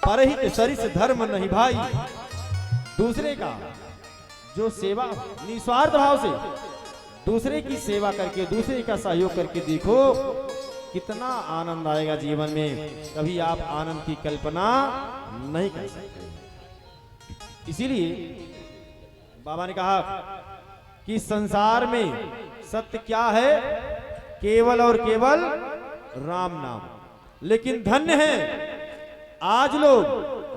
परहित सरिस धर्म नहीं भाई। दूसरे का जो सेवा निस्वार्थ भाव से दूसरे की सेवा करके, दूसरे का सहयोग करके देखो कितना आनंद आएगा जीवन में। कभी आप आनंद की कल्पना नहीं कर सकते। इसीलिए बाबा ने कहा कि संसार में सत्य क्या है, केवल और केवल राम नाम। लेकिन धन्य है आज लोग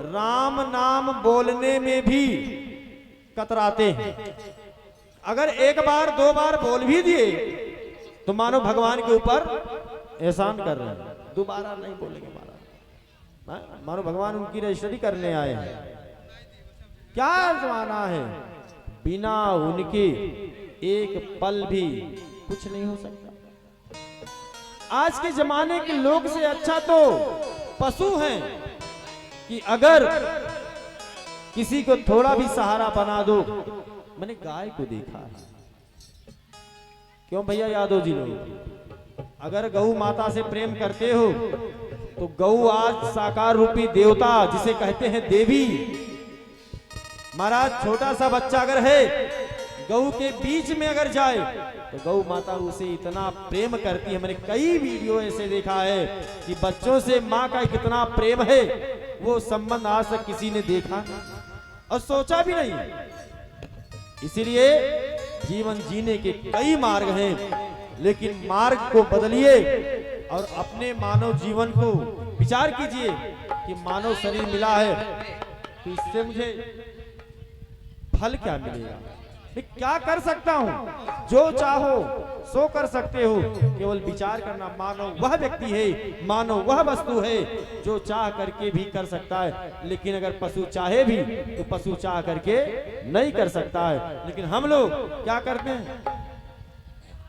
राम नाम बोलने में भी कतराते हैं। अगर एक बार दो बार बोल भी दिए तो मानो भगवान के ऊपर एहसान कर रहे हैं, दोबारा नहीं बोलेंगे महाराज, मानो भगवान उनकी रजिस्ट्री करने आए हैं। क्या जमाना है, बिना उनके एक पल भी कुछ नहीं हो सकता। आज के जमाने के लोग से अच्छा तो पशु हैं कि अगर किसी को थोड़ा भी सहारा बना दो। मैंने गाय को देखा है, क्यों भैया यादव जी लोग, अगर गौ माता से प्रेम करते हो तो गौ आज साकार रूपी देवता जिसे कहते हैं देवी। महाराज छोटा सा बच्चा अगर है, गौ के बीच में अगर जाए तो गौ माता उसे इतना प्रेम करती है। मैंने कई वीडियो ऐसे देखा है कि बच्चों से माँ का कितना प्रेम है, वो संबंध आज तक किसी ने देखा और सोचा भी नहीं। इसीलिए जीवन जीने के कई मार्ग हैं, लेकिन मार्ग को बदलिए और अपने मानव जीवन को विचार कीजिए कि मानव शरीर मिला है तो इससे मुझे फल क्या मिलेगा, मैं क्या कर सकता हूं। जो चाहो सो कर सकते हो, केवल विचार करना। मानव वह व्यक्ति है, मानव वह वस्तु है जो चाह करके भी कर सकता है। लेकिन अगर पशु चाहे भी तो पशु चाह करके नहीं कर सकता है। लेकिन हम लोग क्या करते हैं,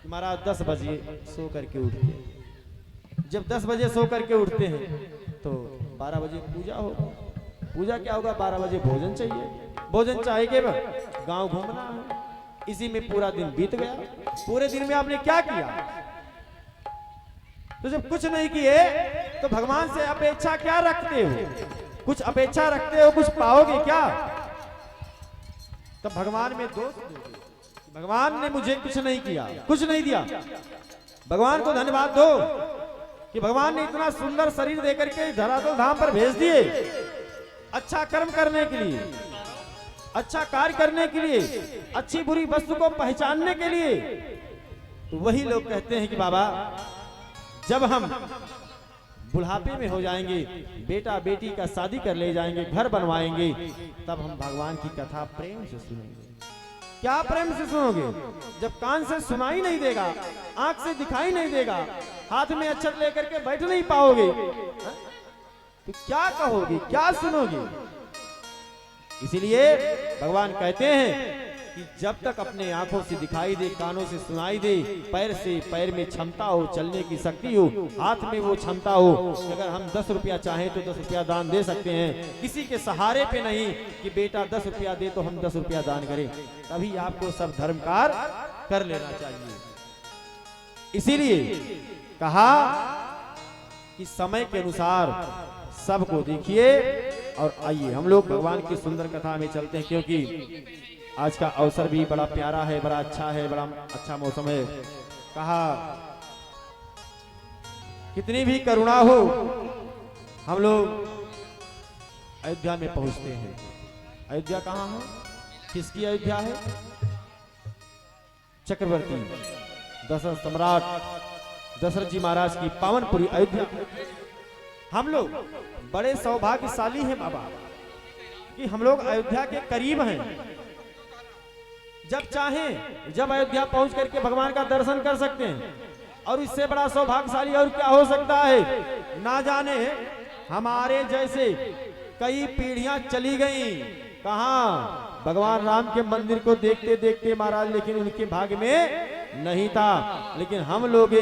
महाराज 10 बजे सो करके उठते हैं। जब 10 बजे सो करके उठते हैं तो 12 बजे पूजा होगा। पूजा क्या होगा, 12 बजे भोजन चाहिए। भोजन चाहिए के बाद गांव घूमना है। इसी में पूरा दिन बीत गया। पूरे दिन में आपने क्या किया? तो जब कुछ नहीं किए तो भगवान से अपेक्षा क्या रखते हो? कुछ अपेक्षा रखते हो, कुछ पाओगे क्या? तब भगवान में दोष दोगे, भगवान ने मुझे कुछ नहीं किया, कुछ नहीं दिया। भगवान को धन्यवाद दो कि भगवान ने इतना सुंदर शरीर देकर के धरातल धाम पर भेज दिए, अच्छा कर्म करने के लिए, अच्छा कार्य करने के लिए, अच्छी बुरी वस्तु को पहचानने के लिए। तो वही लोग कहते हैं कि बाबा जब हम बुढ़ापे में हो जाएंगे, बेटा बेटी का शादी कर ले जाएंगे, घर बनवाएंगे, तब हम भगवान की कथा प्रेम से सुनेंगे। क्या प्रेम से सुनोगे जब कान से सुनाई नहीं देगा, आंख से दिखाई नहीं देगा, हाथ में अक्षत लेकर के बैठ नहीं पाओगे, तो क्या कहोगे, क्या सुनोगे? इसीलिए भगवान कहते हैं कि जब तक अपने आंखों से दिखाई दे, कानों से सुनाई दे, पैर में क्षमता हो, चलने की शक्ति हो, हाथ में वो क्षमता हो, अगर हम 10 रुपया चाहें तो 10 रुपया दान दे सकते हैं। किसी के सहारे पे नहीं कि बेटा 10 रुपया दे तो हम 10 रुपया दान करें। तभी आपको सब धर्म कार्य कर लेना चाहिए। इसीलिए कहा कि समय के अनुसार सबको देखिए और आइए हम लोग भगवान की सुंदर कथा में चलते हैं, क्योंकि आज का अवसर भी बड़ा प्यारा है, बड़ा अच्छा है, बड़ा अच्छा मौसम है। कहा कितनी भी करुणा हो, हम लोग अयोध्या में पहुंचते हैं। अयोध्या कहाँ है, किसकी अयोध्या है? चक्रवर्ती दशरथ सम्राट दशरथ जी महाराज की पावनपुरी अयोध्या। हम लोग बड़े सौभाग्यशाली हैं बाबा कि हम लोग अयोध्या के करीब हैं। जब चाहें जब अयोध्या पहुंच करके भगवान का दर्शन कर सकते हैं, और इससे बड़ा सौभाग्यशाली और क्या हो सकता है। ना जाने हमारे जैसे कई पीढ़ियां चली गई कहां, भगवान राम के मंदिर को देखते देखते महाराज, लेकिन उनके भाग्य में नहीं था। लेकिन हम लोग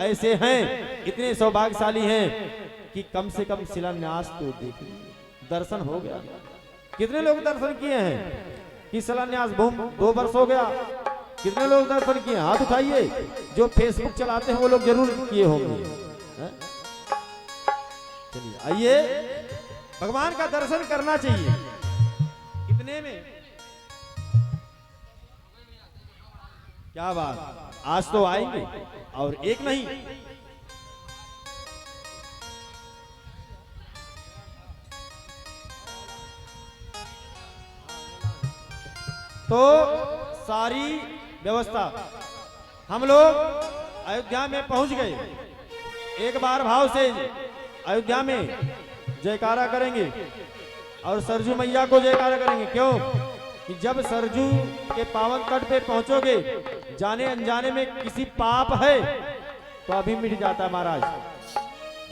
ऐसे हैं, इतने सौभाग्यशाली हैं कि कम से कम शिलान्यास तो देख दर्शन हो गया। कितने लोग दर्शन किए हैं कि शिलान्यास 2 वर्ष हो गया? कितने लोग दर्शन किए? हाथ उठाइए। जो फेसबुक चलाते हैं वो लोग जरूर किए होंगे। चलिए आइए भगवान का दर्शन करना चाहिए। इतने में क्या बात, आज तो आएंगे और एक नहीं। तो सारी व्यवस्था हम लोग अयोध्या में पहुंच गए। एक बार भाव से अयोध्या में जयकारा करेंगे और सरजू मैया को जयकारा करेंगे। क्यों कि जब सरजू के पावन तट पे पहुंचोगे, जाने अनजाने में किसी पाप है तो अभी मिट जाता है महाराज।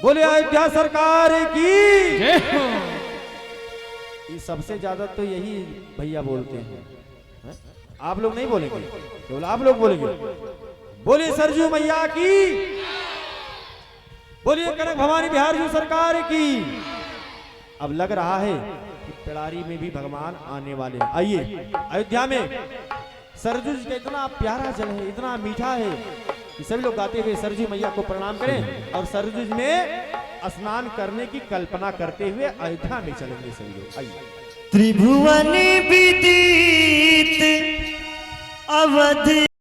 बोले अयोध्या सरकार की। ये सबसे ज्यादा तो यही भैया बोलते हैं, आप लोग नहीं बोलेंगे, केवल आप लोग बोलेंगे। बोले सरजू मैया की, बोलिए कनक भवानी बिहार जी सरकार की। अब लग रहा है कि पिड़ारी में भी भगवान आने वाले हैं। आइए अयोध्या में सरजू जी का इतना प्यारा जल है, इतना मीठा है कि सभी लोग गाते हुए सरजू मैया को प्रणाम करें और सरजू जी में स्नान करने की कल्पना करते हुए अयोध्या में चलेंगे सभी लोग। आइए। त्रिभुवन विदित अवध